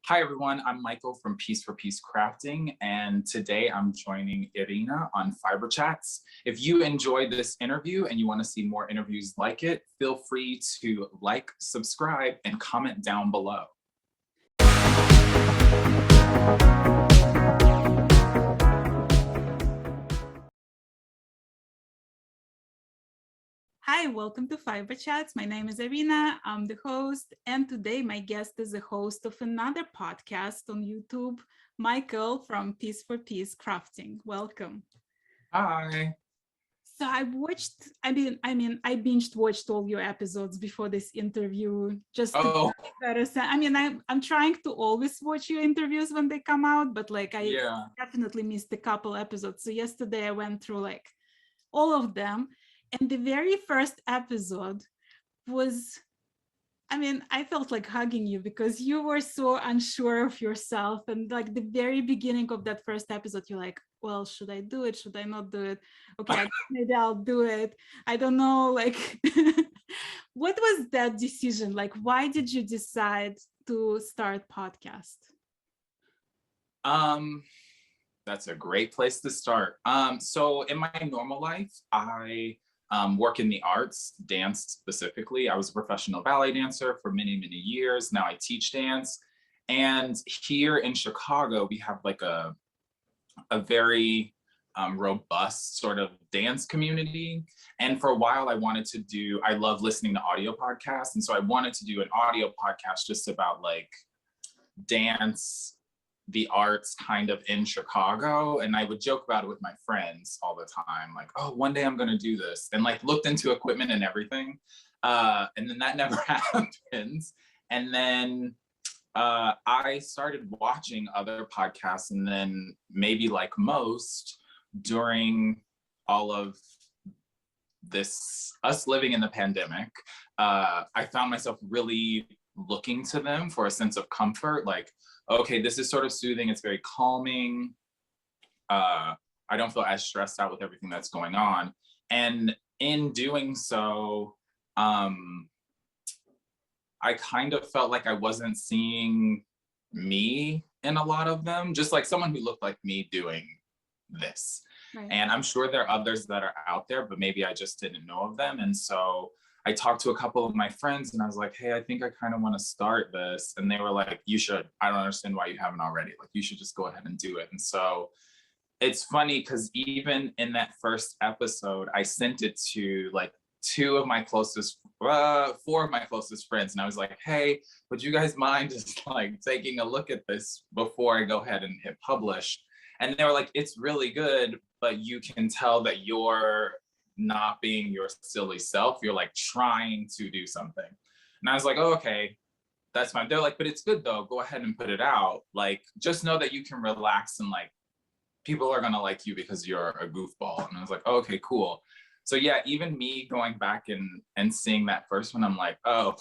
Hi everyone, I'm Michael from Piece4Peace Crafting, and today I'm joining Irina on Fiberchats. If you enjoyed this interview and you want to see more interviews like it, feel free to like, subscribe, and comment down below. Hi, welcome to Fiberchats. My name is Irina. I'm the host, and today my guest is the host of another podcast on YouTube, Michael from Piece4Peace Crafting. Welcome. Hi. So I binged watched all your episodes before this interview. Just to better sense. I'm trying to always watch your interviews when they come out, but I definitely missed a couple episodes. So yesterday I went through all of them. And the very first episode was, I felt like hugging you because you were so unsure of yourself. And the very beginning of that first episode, you're like, well, should I do it? Should I not do it? Okay, maybe I'll do it. I don't know. What was that decision? Why did you decide to start podcast? That's a great place to start. So in my normal life, I work in the arts, dance specifically. I was a professional ballet dancer for many, many years. Now I teach dance. And here in Chicago, we have a very robust sort of dance community. And for a while I love listening to audio podcasts. And so I wanted to do an audio podcast just about dance, the arts kind of in Chicago. And I would joke about it with my friends all the time, oh, one day I'm going to do this, and looked into equipment and everything. And then that never happened. And then I started watching other podcasts, and then maybe like most during all of this, us living in the pandemic, I found myself really looking to them for a sense of comfort. Okay, this is sort of soothing. It's very calming. I don't feel as stressed out with everything that's going on. And in doing so, I kind of felt like I wasn't seeing me in a lot of them, just like someone who looked like me doing this. Right. And I'm sure there are others that are out there, but maybe I just didn't know of them. And so I talked to a couple of my friends and I was like, hey, I think I kind of want to start this. And they were like, you should. I don't understand why you haven't already. You should just go ahead and do it. And so it's funny because even in that first episode, I sent it to four of my closest friends. And I was like, hey, would you guys mind just taking a look at this before I go ahead and hit publish? And they were like, it's really good, but you can tell that you're not being your silly self. You're trying to do something. And I was like, oh, okay, that's fine. They're like, but it's good though. Go ahead and put it out. Just know that you can relax and people are gonna like you because you're a goofball. And I was like, oh, okay, cool. So yeah, even me going back and seeing that first one, I'm like, oh,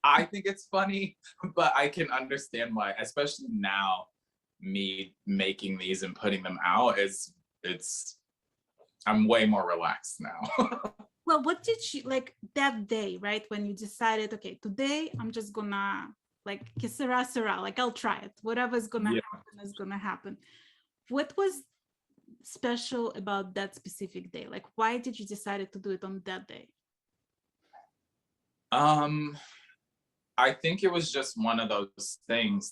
I think it's funny, but I can understand why, especially now, me making these and putting them out I'm way more relaxed now. Well, what did you that day, right? When you decided, okay, today I'm just gonna que sera, sera, I'll try it. Whatever's gonna happen is gonna happen. What was special about that specific day? Why did you decide to do it on that day? I think it was just one of those things,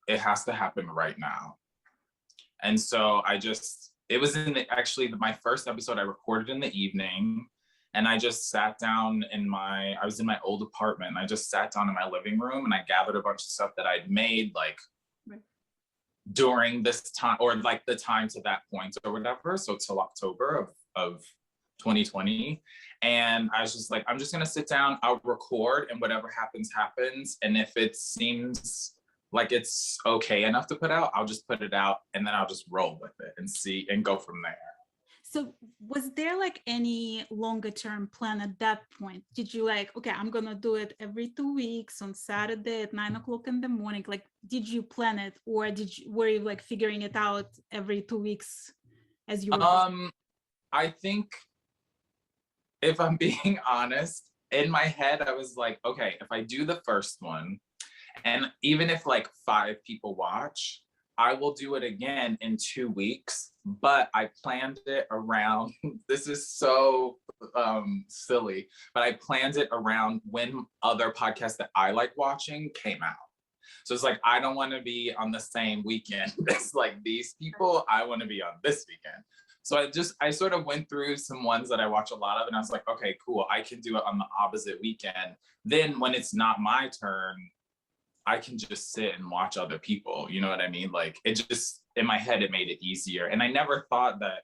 it has to happen right now. And so it was actually my first episode I recorded in the evening, and I just sat down I was in my old apartment, and I just sat down in my living room and I gathered a bunch of stuff that I'd made during this time, or the time to that point or whatever. So till October of 2020. And I was just I'm just gonna sit down, I'll record, and whatever happens, happens. And if it seems like it's okay enough to put out, I'll just put it out, and then I'll just roll with it and see and go from there. So was there any longer term plan at that point? Did you okay, I'm gonna do it every 2 weeks on Saturday at 9 o'clock in the morning? Did you plan it, or were you figuring it out every 2 weeks as you were? I think, if I'm being honest, in my head, I was like, okay, if I do the first one, And even if like 5 people watch, I will do it again in 2 weeks, but I planned it around, this is so silly, but I planned it around when other podcasts that I like watching came out. So it's like, I don't want to be on the same weekend as like these people. I want to be on this weekend. So I sort of went through some ones that I watch a lot of, and I was like, okay, cool. I can do it on the opposite weekend. Then when it's not my turn, I can just sit and watch other people. You know what I mean? Like, it just, in my head, it made it easier. And I never thought that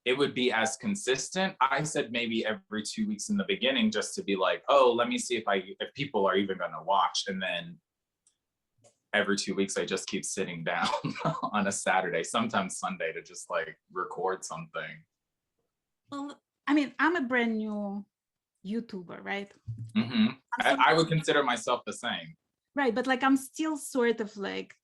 it would be as consistent. I said maybe every 2 weeks in the beginning, just to be like, oh, let me see if people are even gonna watch. And then every 2 weeks, I just keep sitting down on a Saturday, sometimes Sunday, to just like record something. Well, I mean, I'm a brand new YouTuber, right? Mm-hmm. I would consider myself the same. Right, but like I'm still sort of like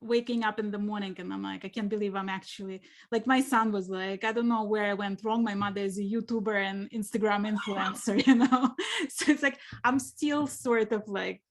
waking up in the morning and I'm like, I can't believe I'm actually, like my son was like, I don't know where I went wrong. My mother is a YouTuber and Instagram influencer, you know? So it's like, I'm still sort of like,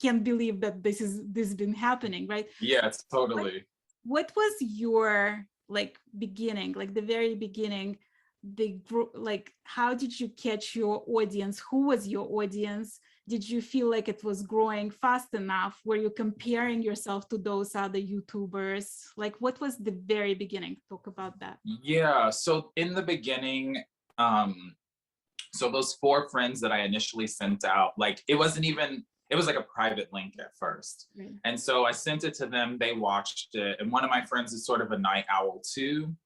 can't believe that this has been happening, right? Yeah, it's totally. What was your like beginning, like the very beginning, the group, like how did you catch your audience? Who was your audience? Did you feel like it was growing fast enough? Were you comparing yourself to those other YouTubers? Like, what was the very beginning? Talk about that. Yeah, so in the beginning, so those 4 friends that I initially sent out, like it was like a private link at first. Right. And so I sent it to them, they watched it. And one of my friends is sort of a night owl too.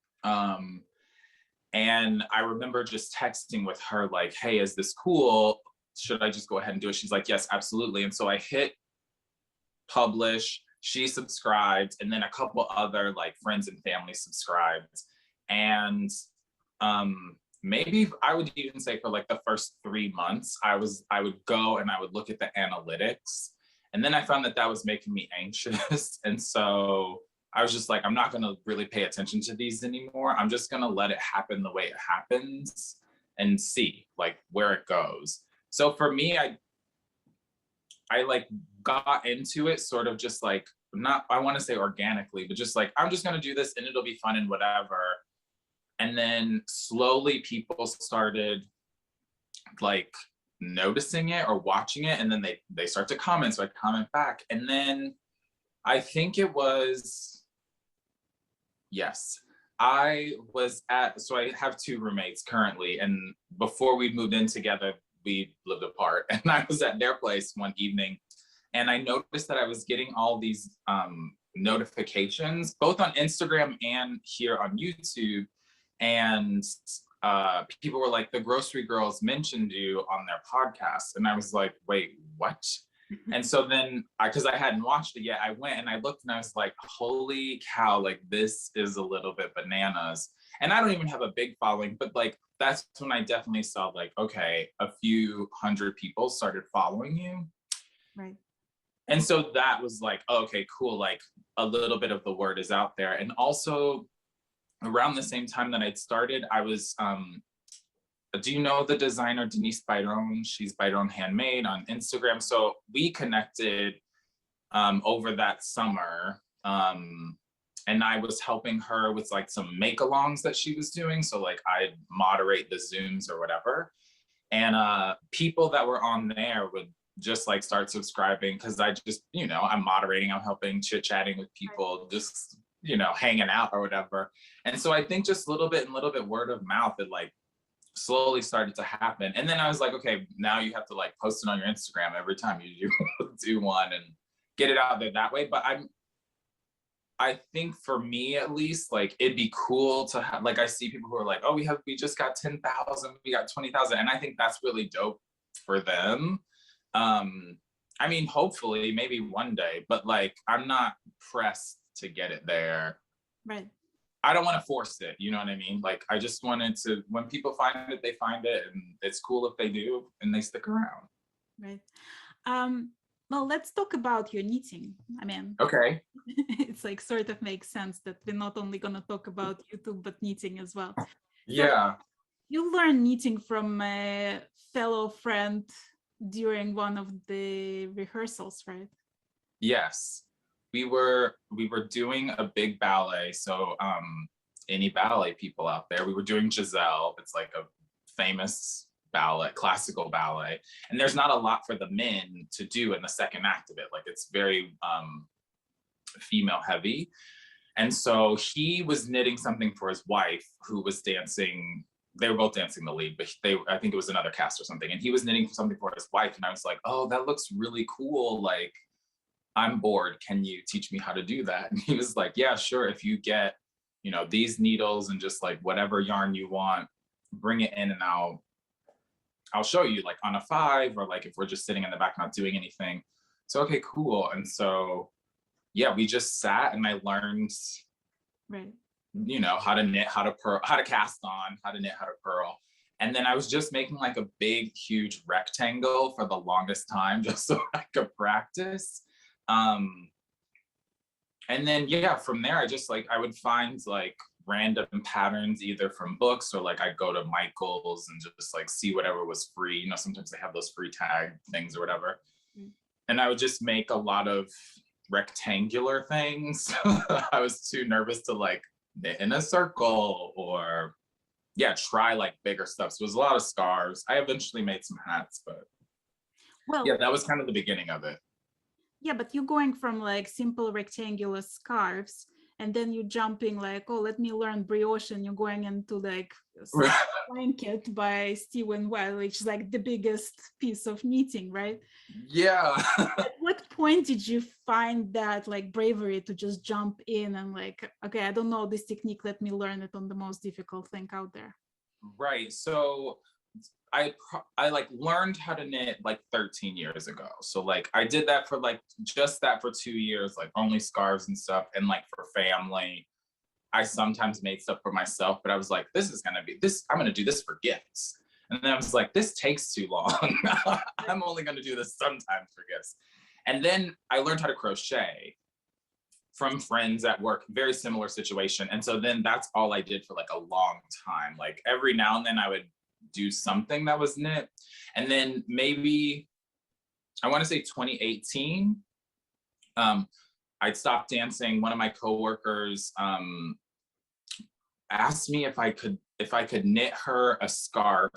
And I remember just texting with her like, hey, is this cool? Should I just go ahead and do it? She's like, yes, absolutely. And so I hit publish, she subscribed, and then a couple other like friends and family subscribed. And maybe I would even say for like the first 3 months, I would go and I would look at the analytics. And then I found that was making me anxious. And so I was just like, I'm not going to really pay attention to these anymore. I'm just going to let it happen the way it happens and see like where it goes. So for me, I like got into it sort of just like, not, I want to say organically, but just like, I'm just going to do this and it'll be fun and whatever. And then slowly people started like noticing it or watching it. And then they start to comment. So I comment back. And then I think it was, yes, so I have 2 roommates currently. And before we moved in together, we lived apart, and I was at their place one evening and I noticed that I was getting all these notifications, both on Instagram and here on YouTube. And people were like, the grocery girls mentioned you on their podcast. And I was like, wait, what? And so then, because I hadn't watched it yet, I went and I looked and I was like, holy cow, like this is a little bit bananas. And I don't even have a big following, but like, that's when I definitely saw like, okay, a few hundred people started following you. Right. And so that was like, oh, okay, cool. Like a little bit of the word is out there. And also around the same time that I'd started, I was, do you know the designer Denise Byron? She's Byron Handmade on Instagram. So we connected over that summer. And I was helping her with like some make-alongs that she was doing. So like I'd moderate the Zooms or whatever. And people that were on there would just like start subscribing because I just, you know, I'm moderating, I'm helping, chit-chatting with people, just, you know, hanging out or whatever. And so I think just little bit word of mouth, it like slowly started to happen. And then I was like, okay, now you have to like post it on your Instagram every time you do one and get it out there that way. But I think for me at least, like it'd be cool to have, like I see people who are like, oh, we just got 10,000, we got 20,000. And I think that's really dope for them. I mean, hopefully maybe one day, but like, I'm not pressed to get it there. Right. I don't want to force it. You know what I mean? Like, I just wanted to, when people find it, they find it, and it's cool if they do and they stick around. Right. Well, let's talk about your knitting. I mean, okay. It's like sort of makes sense that we're not only going to talk about YouTube, but knitting as well. Yeah. So you learned knitting from a fellow friend, during one of the rehearsals, right? Yes, we were doing a big ballet. So any ballet people out there, we were doing Giselle. It's like a famous ballet, classical ballet, and there's not a lot for the men to do in the second act of it. Like it's very female heavy. And so he was knitting something for his wife, who was dancing. They were both dancing the lead, but I think it was another cast or something. And he was knitting something for his wife. And I was like, oh, that looks really cool. Like, I'm bored. Can you teach me how to do that? And he was like, yeah, sure. If you get, you know, these needles and just like whatever yarn you want, bring it in and I'll show you, like on a 5, or like if we're just sitting in the back not doing anything. So, okay, cool. And so, yeah, we just sat and I learned, right, you know, how to knit, how to purl, how to cast on, how to knit, how to purl. And then I was just making like a big, huge rectangle for the longest time, just so I could practice. And then, yeah, from there, I just like, I would find like random patterns, either from books or like I'd go to Michael's and just like see whatever was free. You know, sometimes they have those free tag things or whatever. And I would just make a lot of rectangular things. I was too nervous to like knit in a circle or try like bigger stuff. So it was a lot of scarves. I eventually made some hats, but yeah, that was kind of the beginning of it. Yeah, but you're going from like simple rectangular scarves and then you're jumping like, oh, let me learn brioche, and you're going into like blanket by Stephen Weil, which is like the biggest piece of knitting, right? Yeah. At what point did you find that like bravery to just jump in and like, okay, I don't know this technique, let me learn it on the most difficult thing out there? Right. So I like learned how to knit like 13 years ago. So like I did that for like just that for 2 years, like only scarves and stuff. And like for family, I sometimes made stuff for myself, but I was like, this is gonna be this, I'm gonna do this for gifts. And then I was like, this takes too long. I'm only gonna do this sometimes for gifts. And then I learned how to crochet from friends at work, very similar situation. And so then that's all I did for like a long time. Like every now and then I would do something that was knit. And then maybe, I wanna say 2018, I'd stopped dancing. One of my coworkers asked me if I could knit her a scarf.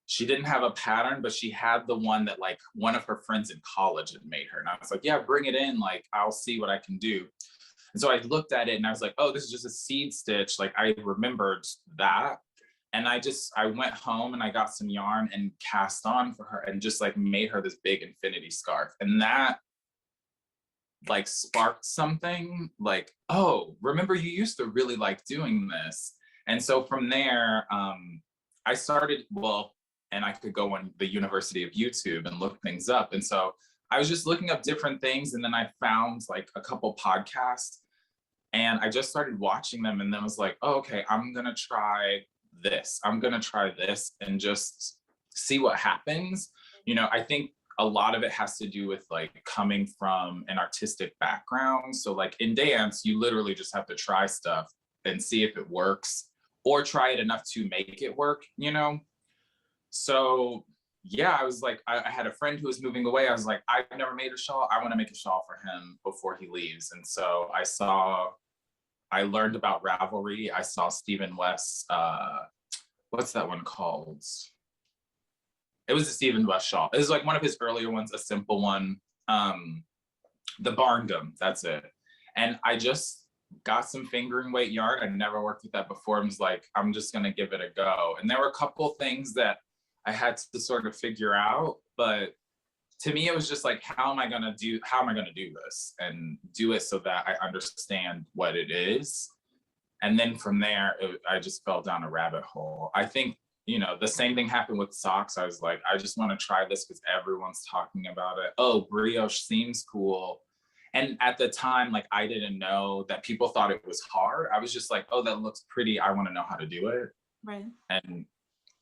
She didn't have a pattern, but she had the one that like one of her friends in college had made her. And I was like, yeah, bring it in. Like, I'll see what I can do. And so I looked at it and I was like, oh, this is just a seed stitch. Like I remembered that. And I went home and I got some yarn and cast on for her and just like made her this big infinity scarf. And that like sparked something like, oh, remember you used to really like doing this. And so from there, I started, and I could go on the University of YouTube and look things up. And so I was just looking up different things. And then I found like a couple podcasts and I just started watching them and then was like, oh, okay, I'm gonna try this. I'm gonna try this and just see what happens. You know, I think a lot of it has to do with like coming from an artistic background. So like in dance, you literally just have to try stuff and see if it works or try it enough to make it work, you know? So yeah, I was like, I had a friend who was moving away. I was like, I've never made a shawl. I want to make a shawl for him before he leaves. And so I learned about Ravelry. I saw Stephen West's, what's that one called? It was a Stephen West shawl. It was like one of his earlier ones, a simple one. The Barndom, that's it. And I just got some fingering weight yarn. I'd never worked with that before. I was like, I'm just gonna give it a go. And there were a couple things that I had to sort of figure out, but to me, it was just like, how am I gonna do this and do it so that I understand what it is? And then from there, I just fell down a rabbit hole. I think, you know, the same thing happened with socks. I was like, I just want to try this because everyone's talking about it. Oh, brioche seems cool. And at the time, like, I didn't know that people thought it was hard. I was just like, oh, that looks pretty. I want to know how to do it. Right.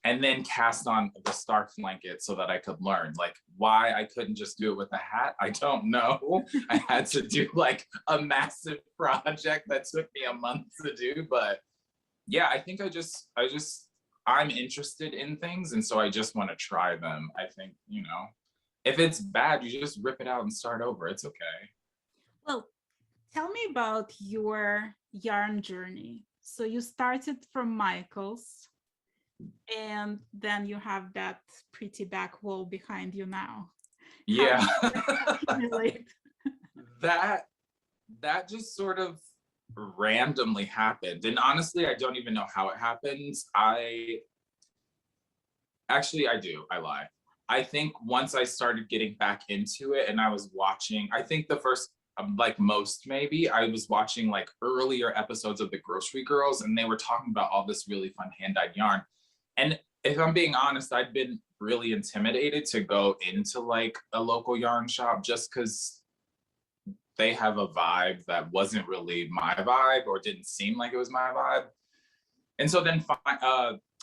And then cast on the stark blanket so that I could learn. Like, why I couldn't just do it with a hat, I don't know. I had to do like a massive project that took me a month to do. But yeah, I think I'm interested in things, and so I just want to try them. I think, you know, if it's bad, you just rip it out and start over. It's okay. Well, tell me about your yarn journey. So you started from Michael's, and then you have that pretty back wall behind you now. Yeah. Relate? that just sort of randomly happened, and honestly I don't even know how it happens. I do, I lie. I think once I started getting back into it and I was watching, I think the first like most maybe, I was watching like earlier episodes of the Grocery Girls, and they were talking about all this really fun hand-dyed yarn. And if I'm being honest, I'd been really intimidated to go into like a local yarn shop just because they have a vibe that wasn't really my vibe, or didn't seem like it was my vibe. And so then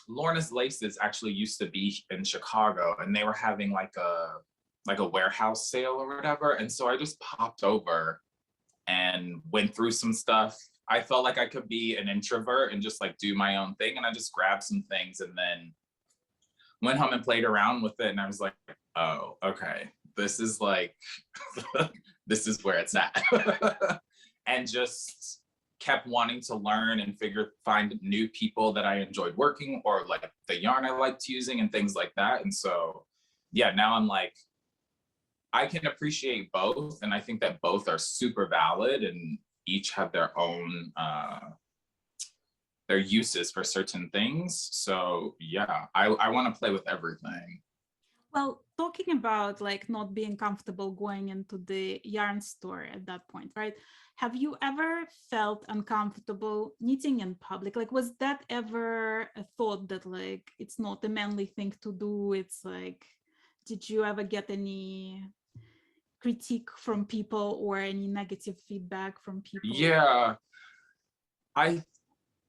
Lorna's Laces actually used to be in Chicago, and they were having like a warehouse sale or whatever. And so I just popped over and went through some stuff. I felt like I could be an introvert and just like do my own thing. And I just grabbed some things and then went home and played around with it. And I was like, oh, okay, this is like, this is where it's at. And just kept wanting to learn and find new people that I enjoyed working, or like the yarn I liked using and things like that. And so, yeah, now I'm like, I can appreciate both. And I think that both are super valid and each have their own, their uses for certain things. So yeah, I want to play with everything. Well, talking about like not being comfortable going into the yarn store at that point, right? Have you ever felt uncomfortable knitting in public? Like, was that ever a thought that like, it's not a manly thing to do? It's like, did you ever get any critique from people or any negative feedback from people? Yeah, I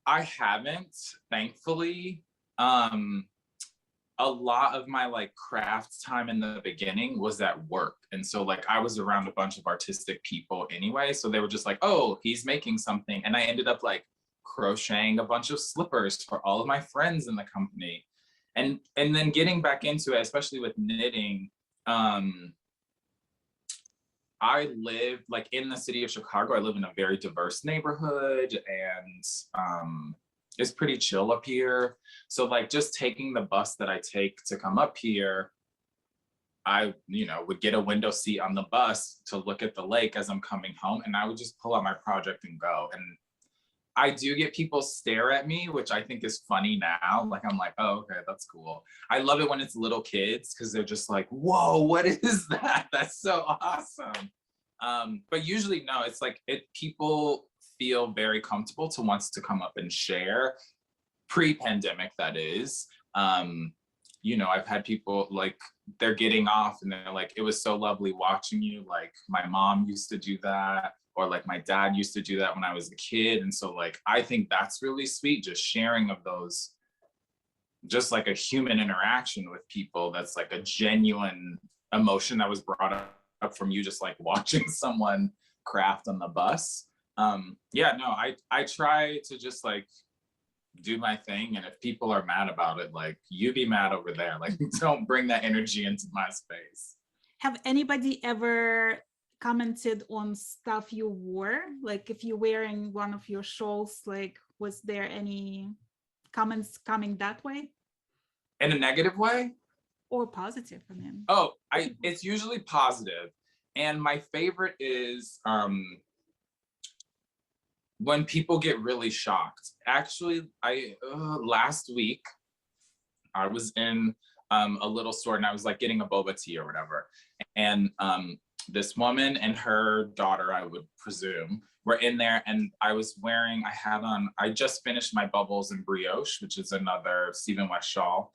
haven't, thankfully. A lot of my like craft time in the beginning was at work. And so like I was around a bunch of artistic people anyway. So they were just like, oh, he's making something. And I ended up like crocheting a bunch of slippers for all of my friends in the company. And then getting back into it, especially with knitting, I live like in the city of Chicago. I live in a very diverse neighborhood, and it's pretty chill up here. So like just taking the bus that I take to come up here, I, you know, would get a window seat on the bus to look at the lake as I'm coming home, and I would just pull out my project and go. And I do get people stare at me, which I think is funny now. Like, I'm like, oh, okay, that's cool. I love it when it's little kids because they're just like, whoa, what is that? That's so awesome. But usually, no, it's like people feel very comfortable to wants to come up and share. Pre-pandemic, that is. You know, I've had people like, they're getting off and they're like, it was so lovely watching you. Like my mom used to do that, or like my dad used to do that when I was a kid. And so like, I think that's really sweet, just sharing of those, just like a human interaction with people. That's like a genuine emotion that was brought up from you just like watching someone craft on the bus. Yeah, no, I try to just like do my thing, and if people are mad about it, like, you be mad over there. Like, don't bring that energy into my space. Have anybody ever commented on stuff you wore? Like if you're wearing one of your shawls, like was there any comments coming that way? In a negative way? Or positive, I mean. Oh, it's usually positive. And my favorite is when people get really shocked. Actually, last week I was in a little store and I was like getting a boba tea or whatever. And this woman and her daughter, I would presume, were in there, and I just finished my Bubbles and Brioche, which is another Stephen West shawl.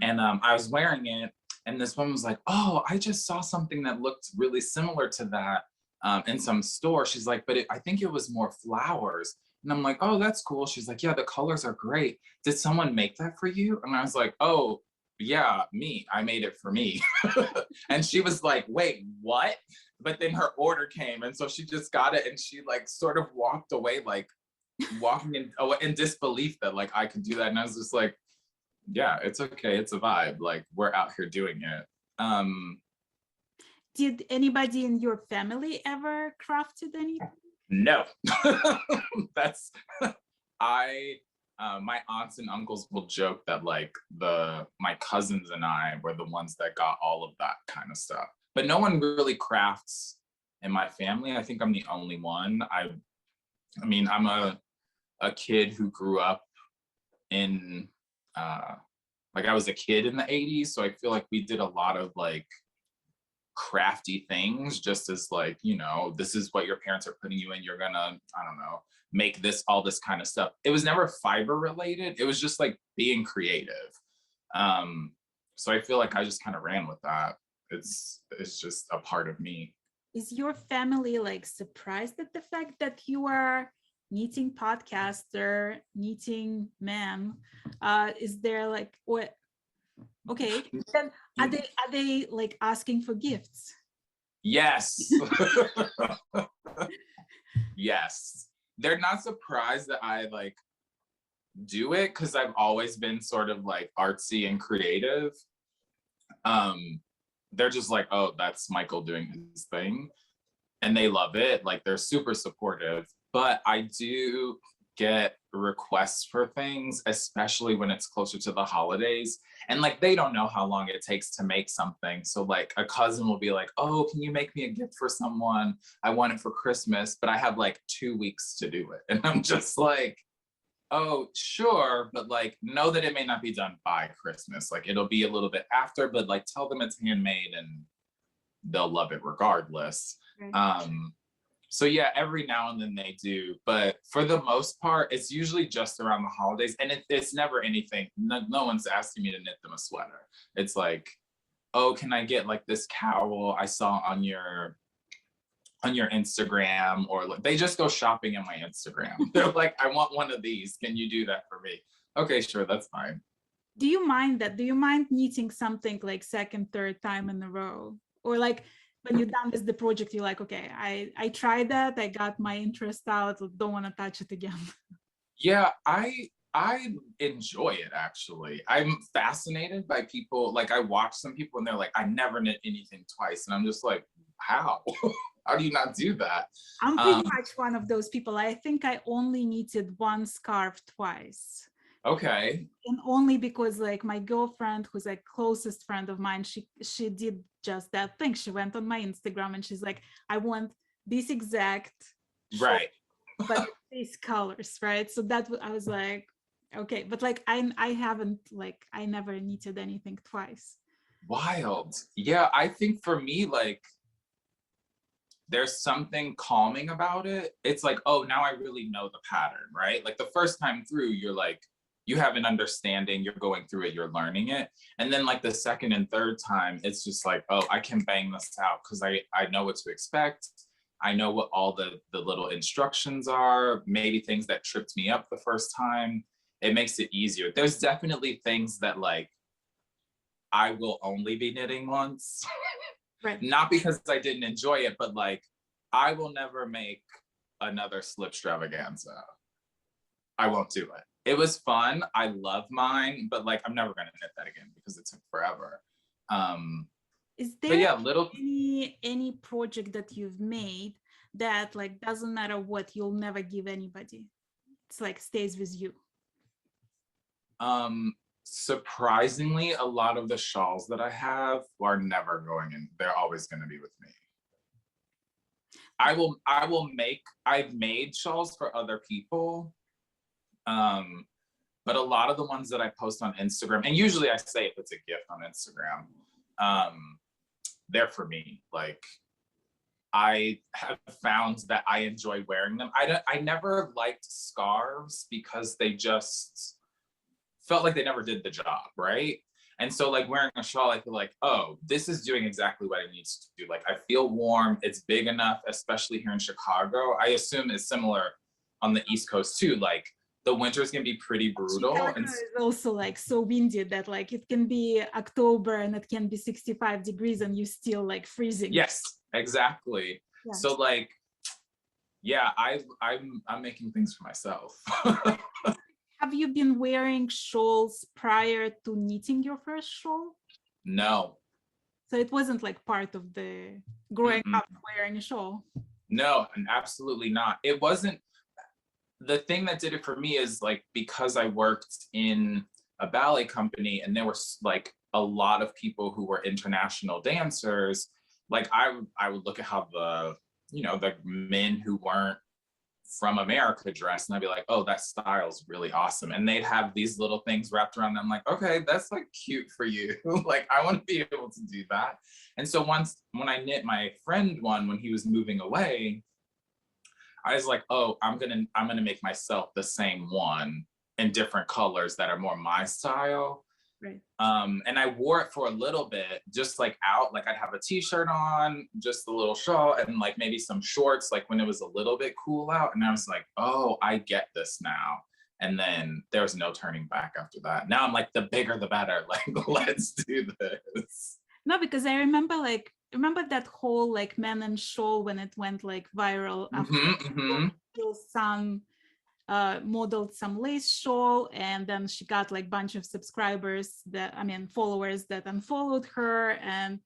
And I was wearing it, and this woman was like, oh, I just saw something that looked really similar to that in some store. She's like, but I think it was more flowers. And I'm like, oh, that's cool. She's like, yeah, the colors are great. Did someone make that for you? And I was like, oh, yeah, me. I made it for me. And she was like, wait, what? But then her order came. And so she just got it, and she like sort of walked away, like walking in disbelief that like I could do that. And I was just like, yeah, it's okay. It's a vibe. Like we're out here doing it. Did anybody in your family ever crafted anything? No. That's my aunts and uncles will joke that like my cousins and I were the ones that got all of that kind of stuff. But no one really crafts in my family. I think I'm the only one. I mean, I'm a kid who grew up in like I was a kid in the 80s, so I feel like we did a lot of like crafty things, just as like, you know, this is what your parents are putting you in, you're gonna, I don't know, make this, all this kind of stuff. It was never fiber related, it was just like being creative. So I feel like I just kind of ran with that. It's just a part of me. Is your family like surprised at the fact that you are knitting podcaster, knitting man? Is there like, what? Okay, then are they like asking for gifts? Yes. Yes. They're not surprised that I like do it because I've always been sort of like artsy and creative. They're just like, oh, that's Michael doing his thing. And they love it. Like they're super supportive. But I do get requests for things, especially when it's closer to the holidays. And like, they don't know how long it takes to make something. So like a cousin will be like, oh, can you make me a gift for someone? I want it for Christmas, but I have like 2 weeks to do it. And I'm just like, oh, sure. But like, know that it may not be done by Christmas. Like it'll be a little bit after, but like tell them it's handmade and they'll love it regardless. Right. So yeah, every now and then they do, but for the most part, it's usually just around the holidays, and it's never anything. No one's asking me to knit them a sweater. It's like, oh, can I get like this cowl I saw on your Instagram? Or like, they just go shopping on my Instagram. They're like, I want one of these. Can you do that for me? Okay, sure, that's fine. Do you mind that? Do you mind knitting something like second, third time in a row? Or like when you're done with the project, you're like, okay, I tried that, I got my interest out, don't want to touch it again. Yeah, I enjoy it actually. I'm fascinated by people. Like I watch some people and they're like, I never knit anything twice. And I'm just like, how? How do you not do that? I'm pretty much one of those people. I think I only knitted one scarf twice. Okay. And only because like my girlfriend, who's like closest friend of mine, she did just that thing. She went on my Instagram and she's like, I want this exact right shawl, but these colors, right? So that I was like, okay, but like I haven't, like I never knitted anything twice. Wild. Yeah, I think for me, like there's something calming about it. It's like, oh, now I really know the pattern, right? Like the first time through, you're like, you have an understanding, you're going through it, you're learning it. And then like the second and third time, it's just like, oh, I can bang this out because I know what to expect. I know what all the little instructions are, maybe things that tripped me up the first time. It makes it easier. There's definitely things that like, I will only be knitting once. Right. Not because I didn't enjoy it, but like, I will never make another slip extravaganza. I won't do it. It was fun. I love mine, but like, I'm never going to knit that again because it took forever. Is there yeah, any project that you've made that like doesn't matter what, you'll never give anybody? It's like stays with you. Surprisingly, a lot of the shawls that I have are never going in. They're always going to be with me. I've made shawls for other people. But a lot of the ones that I post on Instagram, and usually I say if it's a gift on Instagram, they're for me. Like I have found that I enjoy wearing them. I never liked scarves because they just felt like they never did the job, right? And so like wearing a shawl, I feel like, oh, this is doing exactly what it needs to do. Like I feel warm, it's big enough, especially here in Chicago. I assume it's similar on the East Coast too. Like the winters can be pretty brutal. Chicago and is also like so windy that like it can be October and it can be 65 degrees and you still like freezing. Yes, exactly. Yes. So like, yeah, I'm making things for myself. Have you been wearing shawls prior to knitting your first shawl? No. So it wasn't like part of the growing up wearing a shawl? No, and absolutely not. It wasn't. The thing that did it for me is like, because I worked in a ballet company and there was like a lot of people who were international dancers, like I would look at how the men who weren't from America dress, and I'd be like, oh, that style's really awesome. And they'd have these little things wrapped around them, like, okay, that's like cute for you. Like, I want to be able to do that. And so once when I knit my friend one when he was moving away, I was like, oh, I'm gonna make myself the same one in different colors that are more my style. Right. And I wore it for a little bit, just like out, like I'd have a t-shirt on, just a little shawl, and like maybe some shorts, like when it was a little bit cool out. And I was like, oh, I get this now. And then there was no turning back after that. Now I'm like, the bigger the better. Like, let's do this. No, because I remember that whole like men and shawl when it went like viral after Sun modeled some lace shawl, and then she got like bunch of subscribers followers that unfollowed her, and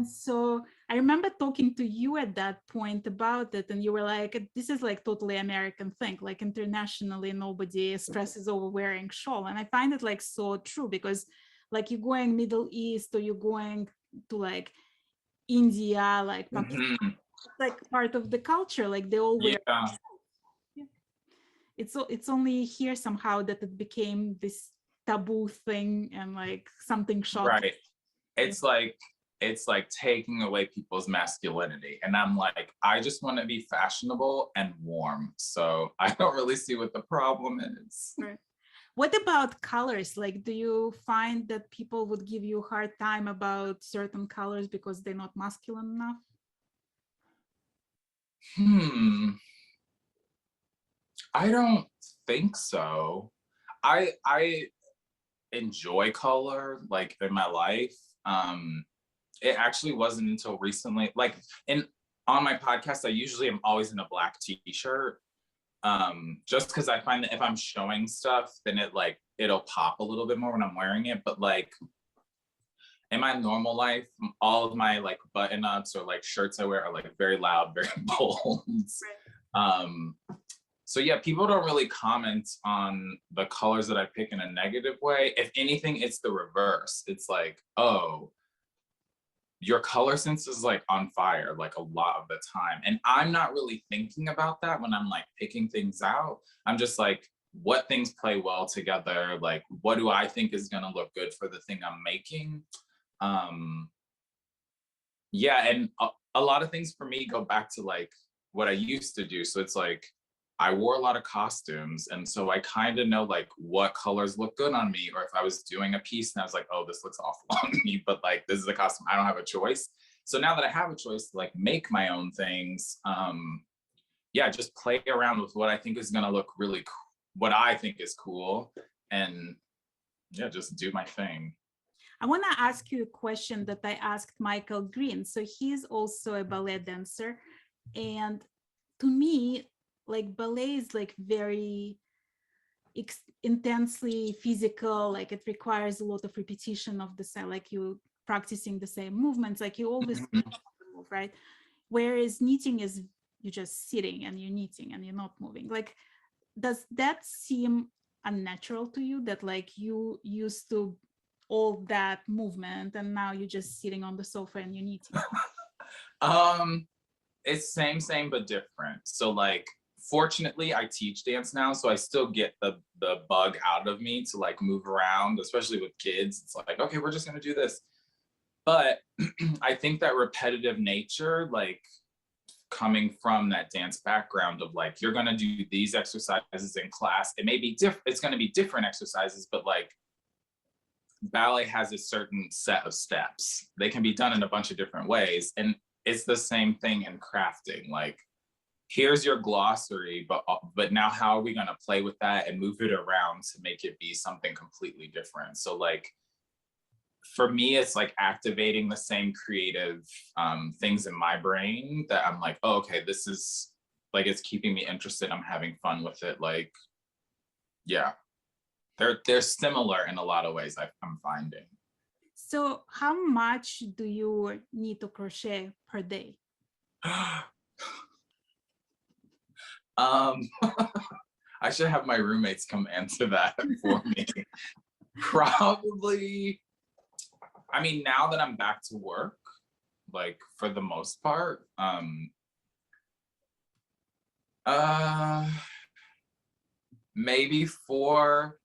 so I remember talking to you at that point about it, and you were like, this is like totally American thing, like internationally nobody stresses over wearing shawl. And I find it like so true, because like you're going Middle East or you're going to like India, like Pakistan, like part of the culture, like they all wear it's only here somehow that it became this taboo thing and like something shocking. Right. It's like taking away people's masculinity. And I'm like, I just want to be fashionable and warm. So I don't really see what the problem is. Right. What about colors? Like, do you find that people would give you a hard time about certain colors because they're not masculine enough? I don't think so. I enjoy color like in my life. It actually wasn't until recently, like on my podcast, I usually am always in a black t-shirt. Just because I find that if I'm showing stuff, then it'll pop a little bit more when I'm wearing it. But like in my normal life, all of my like button-ups or like shirts I wear are like very loud, very bold. So yeah, people don't really comment on the colors that I pick in a negative way. If anything, it's the reverse. It's like, oh, your color sense is like on fire like a lot of the time. And I'm not really thinking about that when I'm like picking things out. I'm just like, what things play well together? Like, what do I think is gonna look good for the thing I'm making? Yeah, and a lot of things for me go back to like what I used to do. So it's like, I wore a lot of costumes. And so I kind of know like what colors look good on me, or if I was doing a piece and I was like, oh, this looks awful on me, but like, this is a costume, I don't have a choice. So now that I have a choice to like make my own things, yeah, just play around with what I think is gonna look really cool, what I think is cool, and yeah, just do my thing. I want to ask you a question that I asked Michael Green. So he's also a ballet dancer. And to me, like ballet is like very intensely physical, like it requires a lot of repetition of the same, like you practicing the same movements, like you always move, right? Whereas knitting is you're just sitting and you're knitting and you're not moving. Like, does that seem unnatural to you, that like you used to all that movement and now you're just sitting on the sofa and you're knitting? It's same but different. So like, fortunately I teach dance now, so I still get the bug out of me to like move around, especially with kids. It's like, okay, we're just gonna do this. But I think that repetitive nature, like coming from that dance background of like, you're gonna do these exercises in class, it may be different, it's gonna be different exercises, but like ballet has a certain set of steps. They can be done in a bunch of different ways. And it's the same thing in crafting. Like, here's your glossary, but now how are we going to play with that and move it around to make it be something completely different? So like, for me, it's like activating the same creative things in my brain that I'm like, oh, okay, this is like, it's keeping me interested. I'm having fun with it. Like, Yeah, they're similar in a lot of ways, I'm finding. So how much do you need to crochet per day? I should have my roommates come answer that for me. Probably, I mean, now that I'm back to work, like for the most part, maybe 4.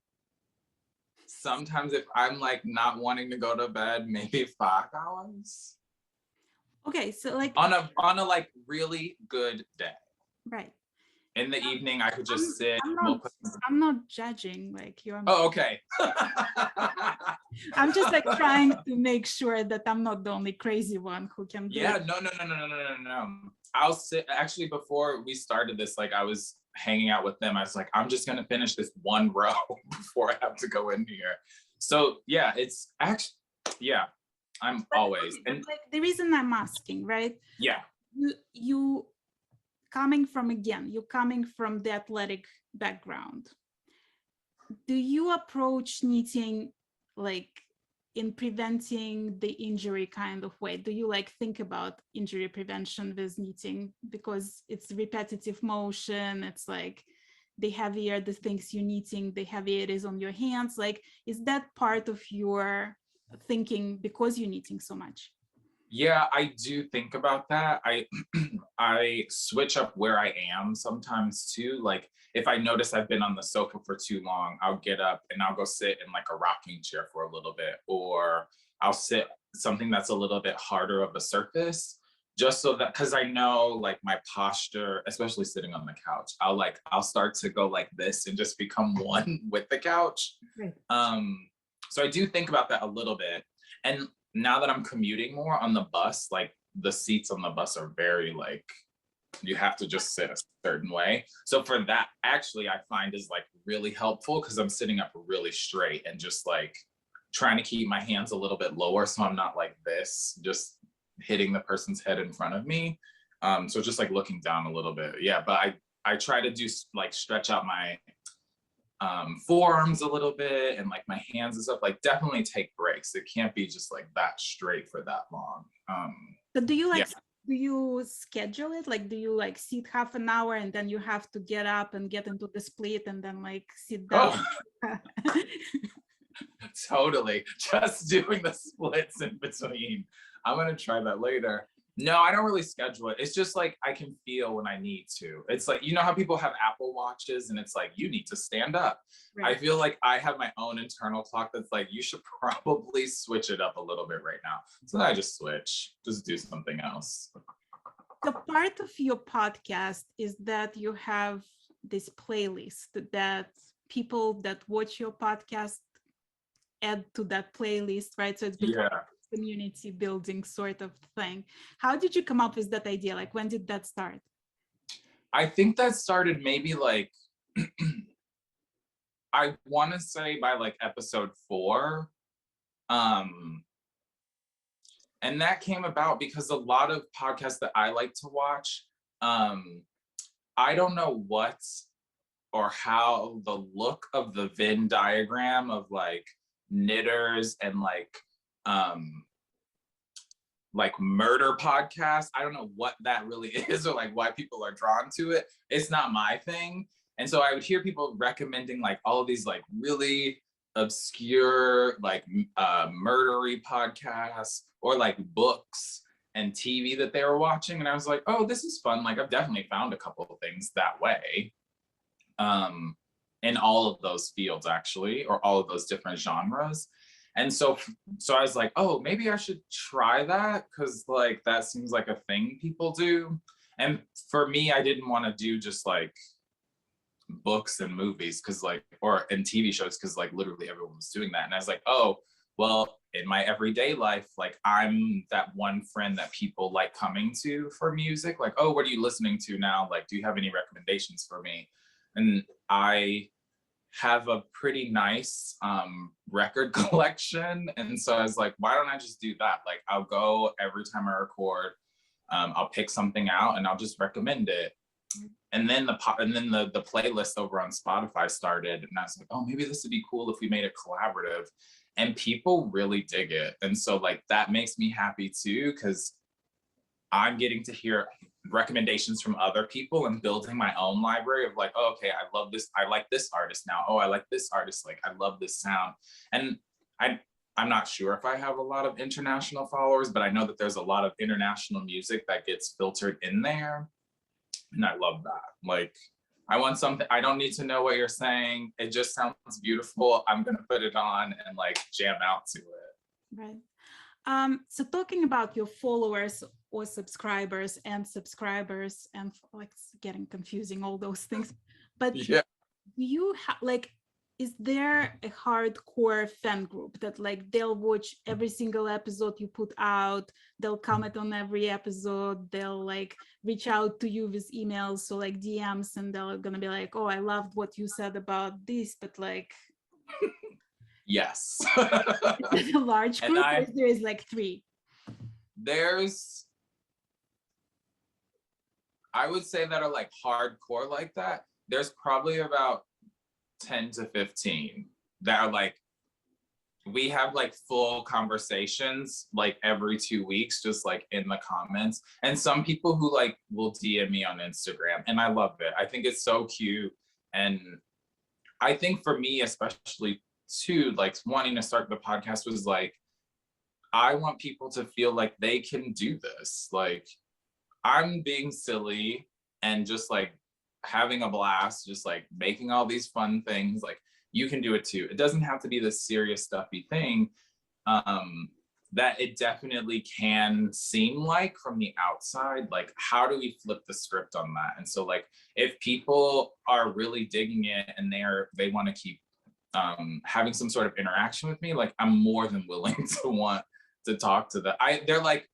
Sometimes if I'm like not wanting to go to bed, maybe 5 hours. Okay, so like on a like really good day. Right. In the evening, I could just sit. I'm not judging like you're. Oh, okay. I'm just like trying to make sure that I'm not the only crazy one who can do it. No. I'll sit. Actually, before we started this, like I was hanging out with them. I was like, I'm just gonna finish this one row before I have to go in here. So yeah, it's actually, yeah, I'm always. And like the reason I'm asking, right? Yeah. You coming from, again, you're coming from the athletic background. Do you approach knitting like in preventing the injury kind of way? Do you like think about injury prevention with knitting because it's repetitive motion? It's like the heavier the things you're knitting, the heavier it is on your hands. Like, is that part of your thinking because you're knitting so much? Yeah, I do think about that. I switch up where I am sometimes too. Like if I notice I've been on the sofa for too long, I'll get up and I'll go sit in like a rocking chair for a little bit, or I'll sit something that's a little bit harder of a surface, just so that, because I know like my posture, especially sitting on the couch, I'll start to go like this and just become one with the couch. Right. So I do think about that a little bit. And now that I'm commuting more on the bus, like the seats on the bus are very like, you have to just sit a certain way. So for that, actually, I find is like really helpful because I'm sitting up really straight and just like trying to keep my hands a little bit lower. So I'm not like this, just hitting the person's head in front of me. So just like looking down a little bit. Yeah, but I try to do like stretch out my forearms a little bit and like my hands and stuff, like definitely take breaks. It can't be just like that straight for that long. But do you like, do you schedule it? Like, do you like sit half an hour and then you have to get up and get into the split and then like sit down? Oh. Totally. Just doing the splits in between. I'm going to try that later. No, I don't really schedule it. It's just like I can feel when I need to. It's like, you know how people have Apple Watches and it's like, you need to stand up. Right. I feel like I have my own internal clock that's like, you should probably switch it up a little bit right now. So I just switch, just do something else. The part of your podcast is that you have this playlist that people that watch your podcast add to that playlist, right? So it's become community building sort of thing. How did you come up with that idea? Like, when did that start? I think that started maybe like, I want to say by like episode 4. And that came about because a lot of podcasts that I like to watch, I don't know what or how the look of the Venn diagram of like knitters and like murder podcasts, I don't know what that really is or like why people are drawn to it. It's not my thing. And so I would hear people recommending like all of these like really obscure like murdery podcasts or like books and TV that they were watching. And I was like, oh, this is fun. Like I've definitely found a couple of things that way. In all of those fields actually, or all of those different genres. And so I was like, oh, maybe I should try that because like that seems like a thing people do. And for me, I didn't want to do just like books and movies because like, and TV shows because like literally everyone was doing that. And I was like, oh, well, in my everyday life, like I'm that one friend that people like coming to for music. Like, oh, what are you listening to now? Like, do you have any recommendations for me? And I have a pretty nice record collection. And so I was like, why don't I just do that? Like I'll go every time I record, I'll pick something out and I'll just recommend it. And then the playlist over on Spotify started, and I was like, oh, maybe this would be cool if we made it collaborative. And people really dig it. And so like that makes me happy too, because I'm getting to hear recommendations from other people and building my own library of like, oh, okay, I love this. I like this artist now. Oh, I like this artist. Like, I love this sound. And I'm not sure if I have a lot of international followers, but I know that there's a lot of international music that gets filtered in there. And I love that. Like, I want something, I don't need to know what you're saying. It just sounds beautiful. I'm going to put it on and like jam out to it. Right. So talking about your followers or subscribers and like it's getting confusing, all those things. But yeah. You like, is there a hardcore fan group that like they'll watch every single episode you put out, they'll comment on every episode, they'll like reach out to you with emails, so like DMs, and they're gonna be like, oh, I loved what you said about this, but like yes. a large group, or there is like 3? I would say that are like hardcore like that. There's probably about 10 to 15 that are like, we have like full conversations like every 2 weeks, just like in the comments. And some people who like will DM me on Instagram, and I love it. I think it's so cute. And I think for me, especially too, like wanting to start the podcast was like, I want people to feel like they can do this. Like, I'm being silly and just like having a blast, just like making all these fun things. Like, you can do it too. It doesn't have to be this serious stuffy thing that it definitely can seem like from the outside. Like, how do we flip the script on that? And so like, if people are really digging it and they want to keep having some sort of interaction with me, like I'm more than willing to want to talk to them. They're like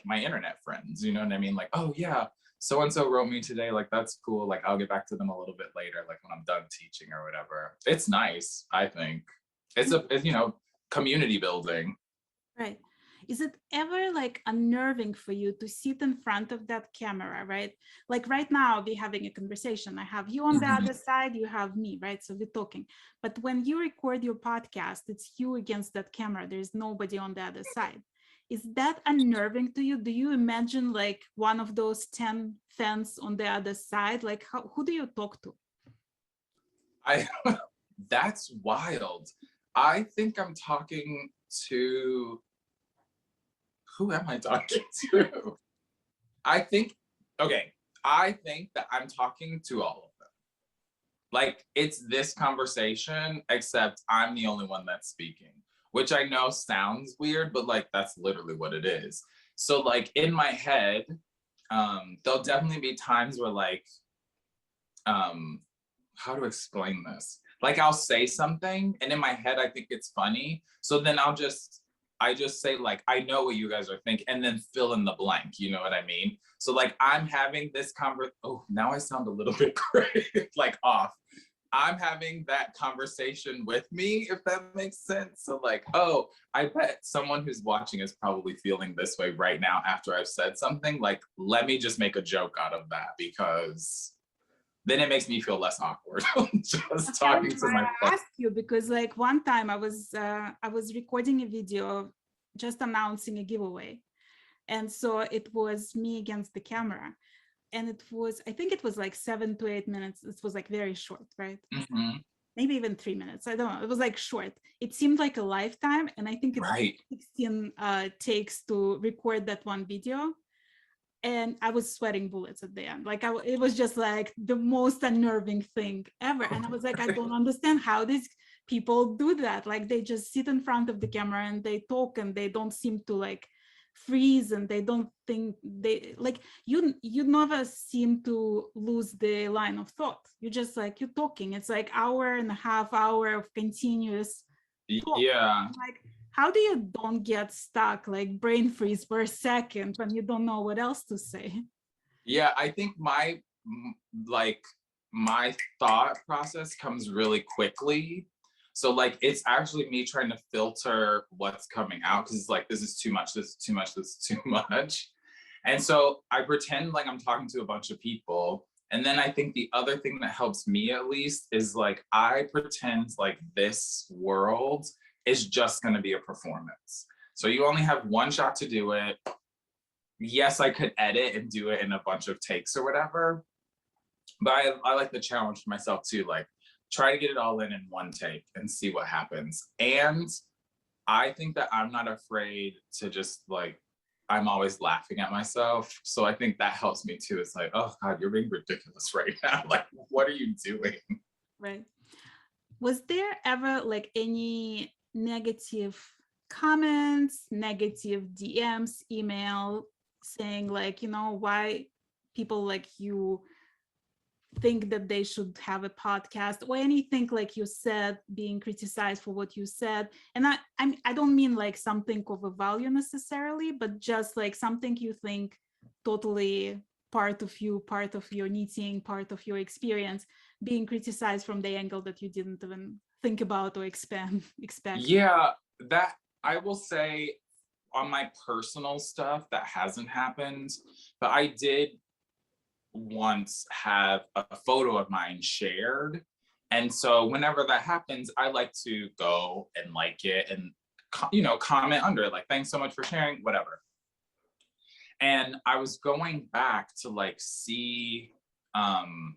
my internet friends, you know what I mean? Like, oh yeah, so-and-so wrote me today, like that's cool, like I'll get back to them a little bit later, like when I'm done teaching or whatever. It's nice. I think it's community building. Right. Is it ever like unnerving for you to sit in front of that camera, right? Like right now we're having a conversation. I have you on the other side, you have me, right? So we're talking. But when you record your podcast, it's you against that camera. There's nobody on the other side. Is that unnerving to you? Do you imagine like one of those 10 fans on the other side? Like who do you talk to? That's wild. I think I'm talking to, who am I talking to? I think that I'm talking to all of them. Like, it's this conversation, except I'm the only one that's speaking, which I know sounds weird, but like, that's literally what it is. So like in my head, there'll definitely be times where like, how to explain this? Like, I'll say something and in my head, I think it's funny. So then I just say like, I know what you guys are thinking, and then fill in the blank, you know what I mean? So like, I'm having this now I sound a little bit crazy, like off. I'm having that conversation with me, if that makes sense. So like, oh, I bet someone who's watching is probably feeling this way right now after I've said something. Like, let me just make a joke out of that, because then it makes me feel less awkward just talking to myself. I ask you because like one time I was recording a video just announcing a giveaway, and so it was me against the camera, and I think it was like 7 to 8 minutes. It was like very short, right? Maybe even 3 minutes. I don't know. It was like short. It seemed like a lifetime, and I think it took 16 takes to record that one video. And I was sweating bullets at the end. Like it was just like the most unnerving thing ever. And I was like, I don't understand how these people do that. Like they just sit in front of the camera and they talk, and they don't seem to like freeze, and they don't think they like you never seem to lose the line of thought. You just like, you're talking. It's like hour and a half hour of continuous talk. Yeah. Like, how do you don't get stuck, like brain freeze for a second when you don't know what else to say? Yeah, I think my thought process comes really quickly. So like, it's actually me trying to filter what's coming out, because it's like, this is too much, this is too much, this is too much. And so I pretend like I'm talking to a bunch of people. And then I think the other thing that helps me at least is like, I pretend like this world is just going to be a performance. So you only have one shot to do it. Yes, I could edit and do it in a bunch of takes or whatever. But I like the challenge for myself too, like try to get it all in one take and see what happens. And I think that I'm not afraid to just like, I'm always laughing at myself. So I think that helps me too. It's like, oh God, you're being ridiculous right now. Like, what are you doing? Right. Was there ever like any negative comments, negative DMs, email saying like, you know, why people like you think that they should have a podcast, or anything like you said, being criticized for what you said? And I don't mean like something of a value necessarily, but just like something you think totally part of you, part of your knitting, part of your experience, being criticized from the angle that you didn't even think about or expect. Yeah, that I will say on my personal stuff that hasn't happened, but I did once have a photo of mine shared. And so whenever that happens, I like to go and like it and, you know, comment under it, like, thanks so much for sharing, whatever. And I was going back to like see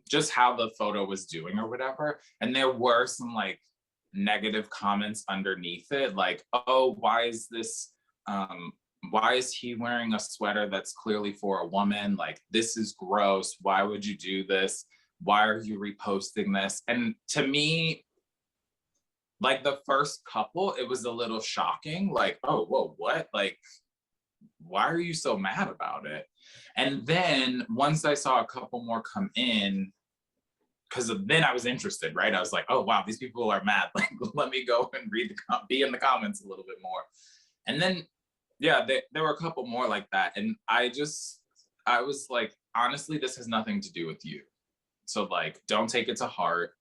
just how the photo was doing or whatever. And there were some like negative comments underneath it, like, oh, why is he wearing a sweater that's clearly for a woman? Like, this is gross. Why would you do this? Why are you reposting this? And to me, like the first couple, it was a little shocking. Like, oh, whoa, what? Like, why are you so mad about it? And then once I saw a couple more come in, because then I was interested, right? I was like, oh, wow, these people are mad. Like, let me go and be in the comments a little bit more. And then, yeah, there were a couple more like that. And I was like, honestly, this has nothing to do with you. So like, don't take it to heart.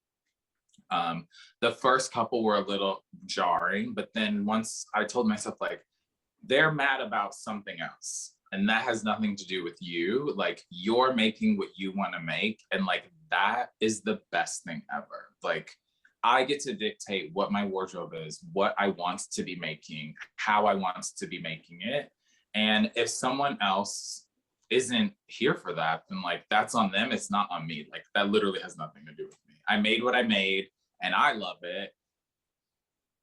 The first couple were a little jarring, but then once I told myself like, they're mad about something else. And that has nothing to do with you. Like, you're making what you want to make. And like, that is the best thing ever. Like, I get to dictate what my wardrobe is, what I want to be making, how I want to be making it. And if someone else isn't here for that, then like, that's on them. It's not on me. Like, that literally has nothing to do with me. I made what I made and I love it.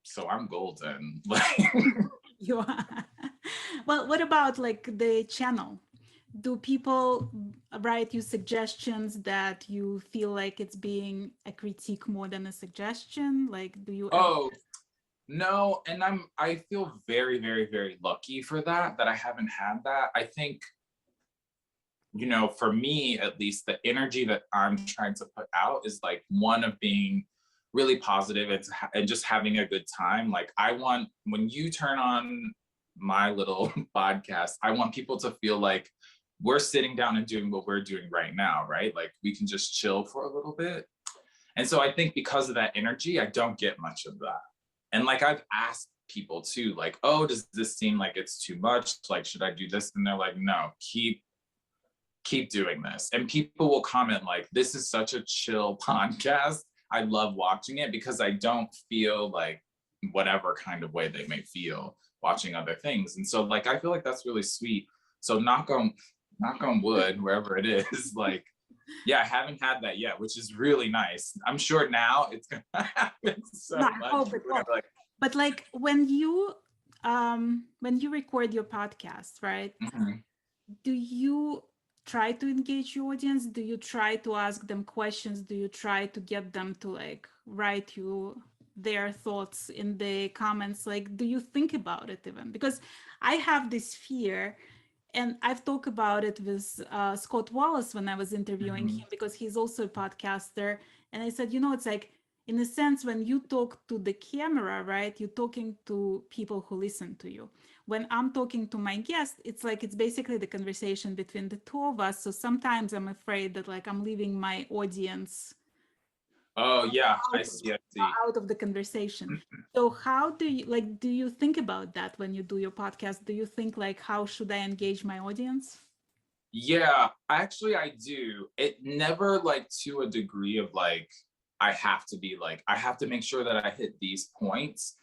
So I'm golden. You are. Well, what about like the channel? Do people write you suggestions that you feel like it's being a critique more than a suggestion? Like, do you Oh, no. And I feel very, very, very lucky for that I haven't had that. I think, you know, for me, at least, the energy that I'm trying to put out is like one of being really positive and just having a good time. Like, I want, when you turn on my little podcast, I want people to feel like we're sitting down and doing what we're doing right now, right? Like, we can just chill for a little bit. And so I think because of that energy, I don't get much of that. And like, I've asked people too, like, oh, does this seem like it's too much? Like, should I do this? And they're like, no, keep doing this. And people will comment like, this is such a chill podcast. I love watching it because I don't feel like whatever kind of way they may feel watching other things. And so like, I feel like that's really sweet. So knock on wood, wherever it is, like, yeah, I haven't had that yet, which is really nice. I'm sure now it's gonna happen so much. I hope it won't. But like, when you record your podcast, right? Mm-hmm. Do you try to engage your audience? Do you try to ask them questions? Do you try to get them to like write you their thoughts in the comments? Like, do you think about it even? Because I have this fear, and I've talked about it with Scott Wallace when I was interviewing him, because he's also a podcaster. And I said, you know, it's like, in a sense, when you talk to the camera, right, you're talking to people who listen to you. When I'm talking to my guest, it's like, it's basically the conversation between the two of us. So sometimes I'm afraid that like I'm leaving my audience out of the conversation. So how do you think about that when you do your podcast? Do you think like, how should I engage my audience? Yeah, actually I do. It never like to a degree of like, I have to make sure that I hit these points.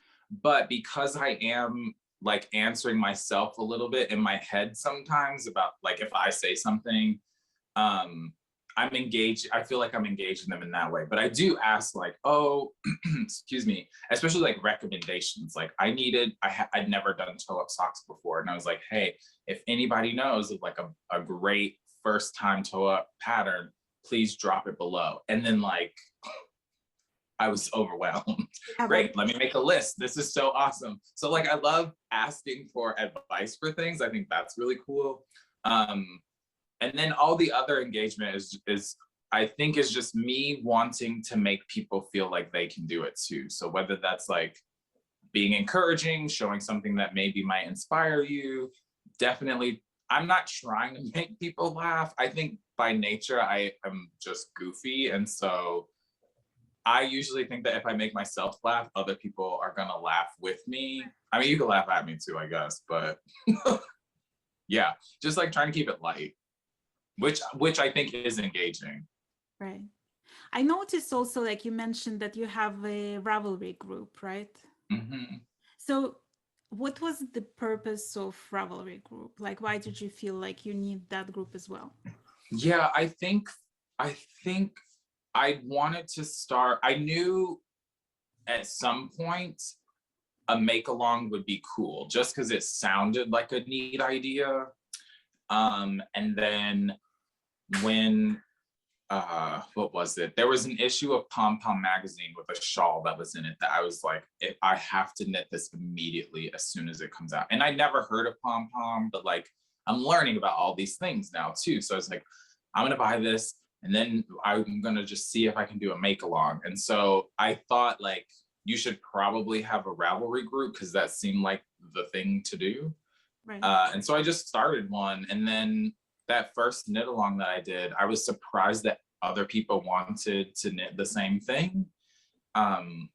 But because I am like answering myself a little bit in my head sometimes about like if I say something, um, I'm engaged. I feel like I'm engaging them in that way. But I do ask like, oh, excuse me, especially like recommendations. Like I'd never done toe up socks before. And I was like, hey, if anybody knows of like a great first time toe up pattern, please drop it below. And then like, I was overwhelmed. Great, let me make a list. This is so awesome. So like, I love asking for advice for things. I think that's really cool. And then all the other engagement is I think is just me wanting to make people feel like they can do it too. So whether that's like being encouraging, showing something that maybe might inspire you, definitely, I'm not trying to make people laugh. I think by nature, I am just goofy. And so I usually think that if I make myself laugh, other people are gonna laugh with me. I mean, you can laugh at me too, I guess, but yeah, just like trying to keep it light, which I think is engaging. Right. I noticed also, like you mentioned, that you have a Ravelry group, right? Mm-hmm. So what was the purpose of Ravelry group? Like, why did you feel like you need that group as well? Yeah, I think I wanted to start, I knew at some point a make along would be cool just because it sounded like a neat idea. And then when what was it? There was an issue of Pom Pom magazine with a shawl that was in it that I was like, I have to knit this immediately as soon as it comes out. And I never heard of Pom Pom, but like I'm learning about all these things now too. So I was like, I'm gonna buy this and then I'm gonna just see if I can do a make along. And so I thought like you should probably have a Ravelry group because that seemed like the thing to do. Right. And so I just started one, and then that first knit along that I did, I was surprised that other people wanted to knit the same thing. And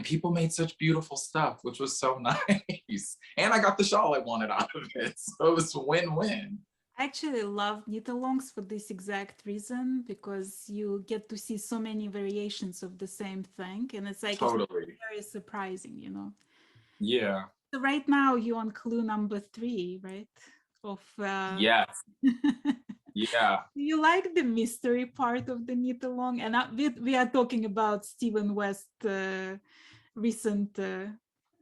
people made such beautiful stuff, which was so nice. And I got the shawl I wanted out of it. So it was a win-win. I actually love knit-alongs for this exact reason, because you get to see so many variations of the same thing. And it's like, Totally. it's very surprising, you know? Yeah. So right now you're on clue number 3, right? Of Yes. Yeah. Do you like the mystery part of the knit-along? And we are talking about Stephen West recent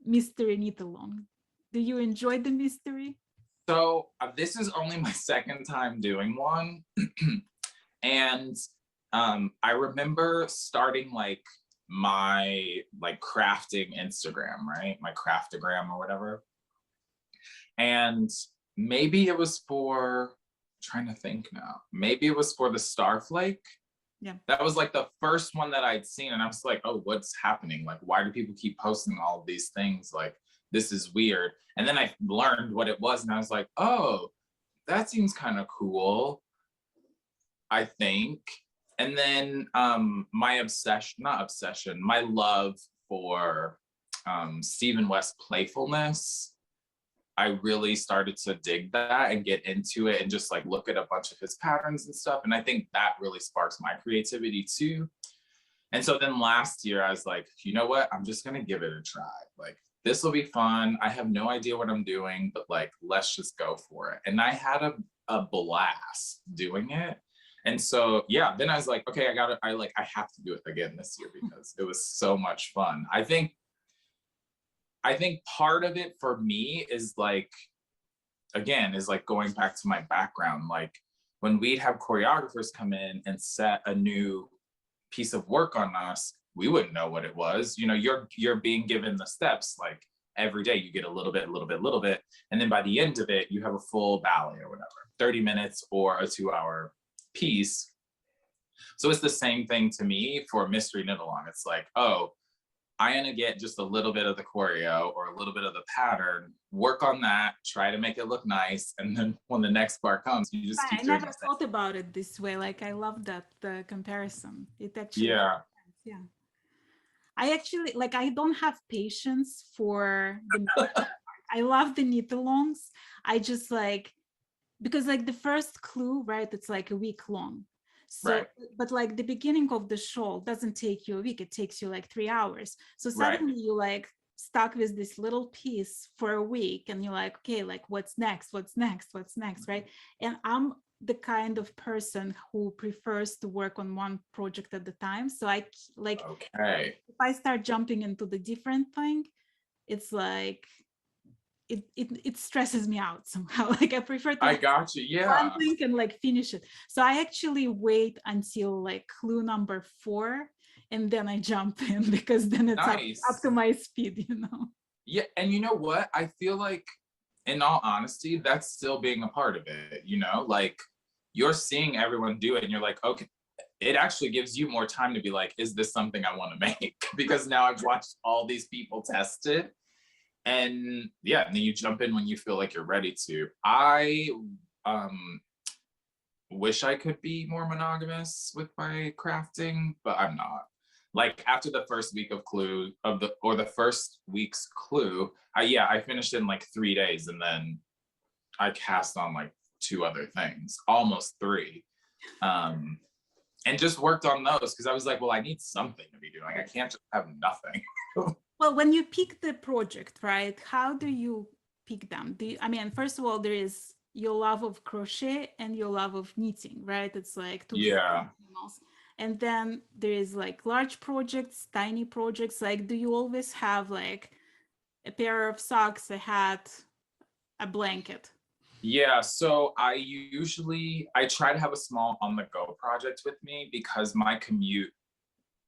mystery knit-along. Do you enjoy the mystery? So this is only my second time doing one. And I remember starting like my like crafting Instagram, right? My craftagram or whatever. And maybe it was for, trying to think now, maybe it was for the Starflake. Yeah. That was like the first one that I'd seen. And I was like, oh, what's happening? Like, why do people keep posting all of these things? Like, this is weird. And then I learned what it was and I was like, oh, that seems kind of cool, I think. And then my my love for Stephen West playfulness, I really started to dig that and get into it and just like look at a bunch of his patterns and stuff. And I think that really sparks my creativity too. And so then last year I was like, you know what? I'm just gonna give it a try. Like, this will be fun. I have no idea what I'm doing, but like, let's just go for it. And I had a blast doing it. And so, yeah, then I was like, okay, I have to do it again this year because it was so much fun. I think part of it for me is like, again, is like going back to my background. Like when we'd have choreographers come in and set a new piece of work on us, we wouldn't know what it was. You know, you're being given the steps like every day. You get a little bit, and then by the end of it, you have a full ballet or whatever, 30 minutes or a 2-hour piece. So it's the same thing to me for mystery knit along. It's like, oh, I'm gonna get just a little bit of the choreo or a little bit of the pattern, work on that, try to make it look nice, and then when the next part comes, you just keep doing it. I never thought about it this way. Like, I love that comparison. It actually, yeah. I actually, like, I don't have patience for the I love the knit-alongs. I just like because like the first clue, right, it's like a week long. So, right. but like the beginning of the shawl doesn't take you a week, it takes you like 3 hours. So suddenly Right. you like stuck with this little piece for a week and you're like, okay, like what's next, what's next, what's next, right? And I'm the kind of person who prefers to work on one project at the time. So I like, okay, if I start jumping into the different thing, it's like it stresses me out somehow. Like I prefer to I got you. one Yeah. thing and like finish it. So I actually wait until like clue number 4 and then I jump in because then it's up to my speed, you know. Yeah, and you know what? I feel like, in all honesty, that's still being a part of it, you know? Like, you're seeing everyone do it, and you're like, okay, it actually gives you more time to be like, is this something I want to make? Because now I've watched all these people test it. And yeah, and then you jump in when you feel like you're ready to. I wish I could be more monogamous with my crafting, but I'm not. Like after the first week of clue or the first week's clue, I finished in like 3 days, and then I cast on like 2 other things, almost 3, and just worked on those because I was like, well, I need something to be doing. I can't just have nothing. Well, when you pick the project, right? How do you pick them? I mean, first of all, there is your love of crochet and your love of knitting, right? It's like two animals. And then there is like large projects, tiny projects. Like, do you always have like a pair of socks, a hat, a blanket? Yeah, so I try to have a small on-the-go project with me because my commute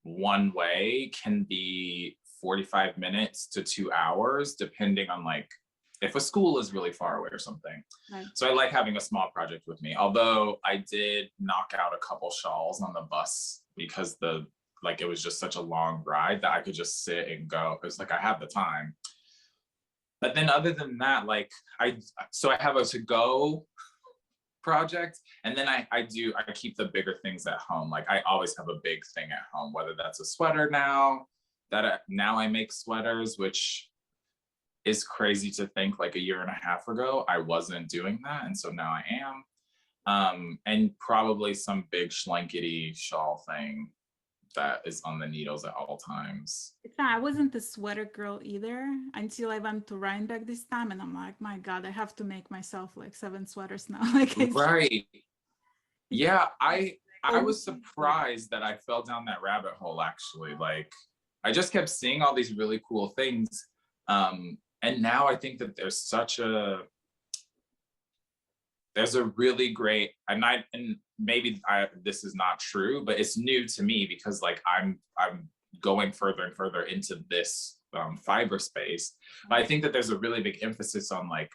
one way can be 45 minutes to 2 hours, depending on like if a school is really far away or something. Right. So I like having a small project with me. Although I did knock out a couple shawls on the bus because it was just such a long ride that I could just sit and go. It's like I have the time. But then other than that, like I have a to-go project, and then I keep the bigger things at home. Like I always have a big thing at home, whether that's a sweater now I make sweaters, which is crazy to think like a year and a half ago I wasn't doing that, and so now I am. And probably some big schlankety shawl thing that is on the needles at all times. I wasn't a sweater girl either until I went to Rhinebeck this time, and I'm like, my God, I have to make myself like 7 sweaters now. Like, right. Yeah, I was surprised that I fell down that rabbit hole, actually. Like, I just kept seeing all these really cool things. And now I think that there's a really great, and maybe this is not true, but it's new to me because like I'm going further and further into this fiber space. But I think that there's a really big emphasis on like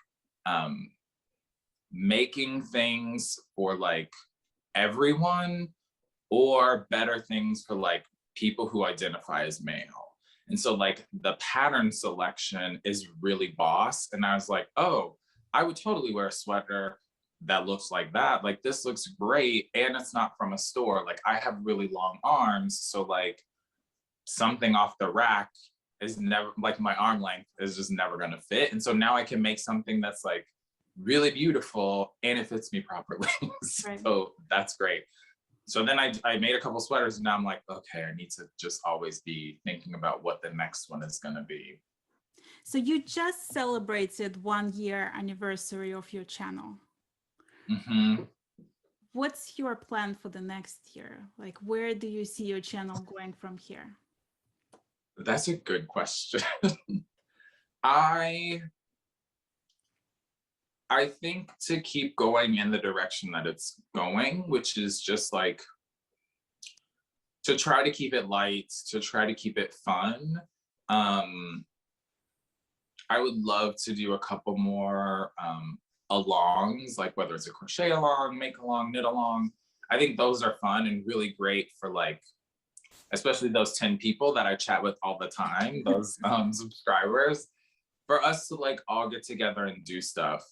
making things for like everyone, or better things for like people who identify as male. And so like the pattern selection is really boss. And I was like, oh, I would totally wear a sweater that looks like that. Like this looks great, and it's not from a store. Like I have really long arms, so like something off the rack is never, like my arm length is just never gonna fit. And so now I can make something that's like really beautiful and it fits me properly. So that's great. So then I made a couple sweaters, and now I'm like, okay, I need to just always be thinking about what the next one is gonna be. So you just celebrated 1 year anniversary of your channel. Mm-hmm. What's your plan for the next year? Like, where do you see your channel going from here? That's a good question. I think to keep going in the direction that it's going, which is just like to try to keep it light, to try to keep it fun. I would love to do a couple more alongs, like whether it's a crochet along, make along, knit along. I think those are fun and really great for like, especially those 10 people that I chat with all the time, those subscribers, for us to like all get together and do stuff,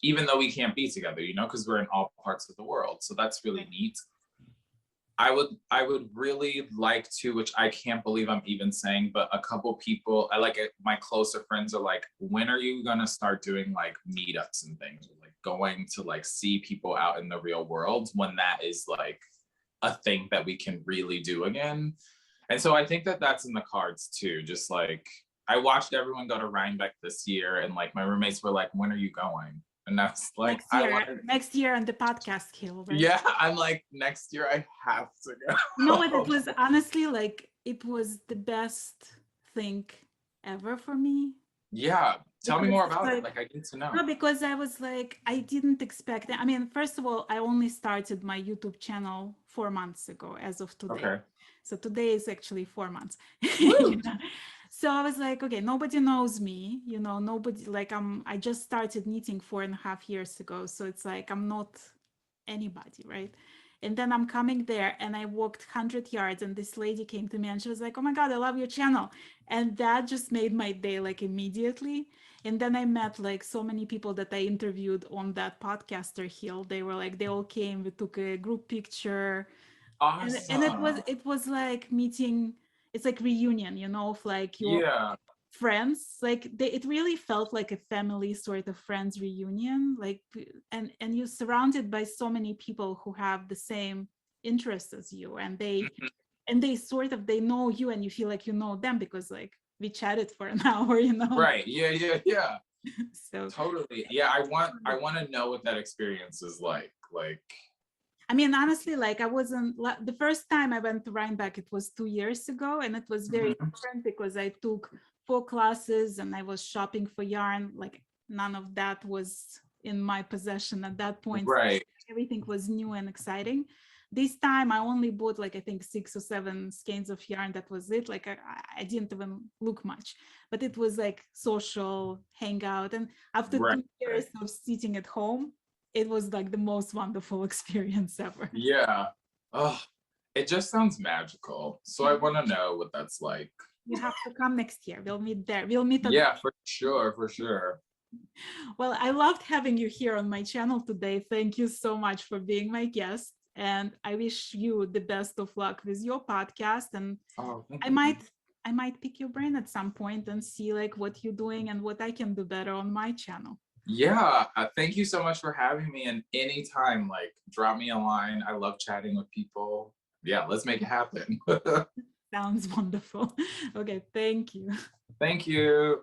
even though we can't be together, you know, because we're in all parts of the world. So that's really neat. I would really like to, which I can't believe I'm even saying, but a couple people, my closer friends are like, when are you gonna start doing like meetups and things, or like going to like see people out in the real world when that is like a thing that we can really do again. And so I think that that's in the cards too. Just like, I watched everyone go to Rhinebeck this year, and like my roommates were like, when are you going? And that's like, next year on the podcast hill, right? Yeah, I'm like, next year I have to go. You know what? It was honestly like, it was the best thing ever for me. Yeah, tell me more about it. Like, I need to know. No, because I was like, I didn't expect it. I mean, first of all, I only started my YouTube channel 4 months ago as of today. Okay. So today is actually 4 months. So I was like, okay, nobody knows me, you know, nobody, like I just started knitting 4.5 years ago. So it's like, I'm not anybody, right? And then I'm coming there and I walked 100 yards and this lady came to me and she was like, oh my God, I love your channel. And that just made my day, like immediately. And then I met like so many people that I interviewed on that podcaster hill. They were like, they all came, we took a group picture. Awesome. And it was like meeting, it's like reunion, you know, of like your friends. Like it really felt like a family sort of friends reunion. Like, and you're surrounded by so many people who have the same interests as you, and they sort of, they know you and you feel like you know them because like we chatted for an hour, you know. Right. Yeah. So totally. Yeah, I want to know what that experience is like. I mean, honestly, like I wasn't, the first time I went to Rhinebeck, it was 2 years ago, and it was very different because I took 4 classes and I was shopping for yarn. Like none of that was in my possession at that point. Right. So everything was new and exciting. This time I only bought like, I think 6 or 7 skeins of yarn. That was it. Like I didn't even look much, but it was like social hangout. And after 2 years of sitting at home, it was like the most wonderful experience ever. Yeah. Oh, it just sounds magical. So I want to know what that's like. You have to come next year. We'll meet there. We'll meet. Yeah, for sure. Well, I loved having you here on my channel today. Thank you so much for being my guest. And I wish you the best of luck with your podcast. And I might pick your brain at some point and see like what you're doing and what I can do better on my channel. Yeah, thank you so much for having me. And anytime, like, drop me a line. I love chatting with people. Yeah, let's make it happen. Sounds wonderful. Okay, thank you. Thank you.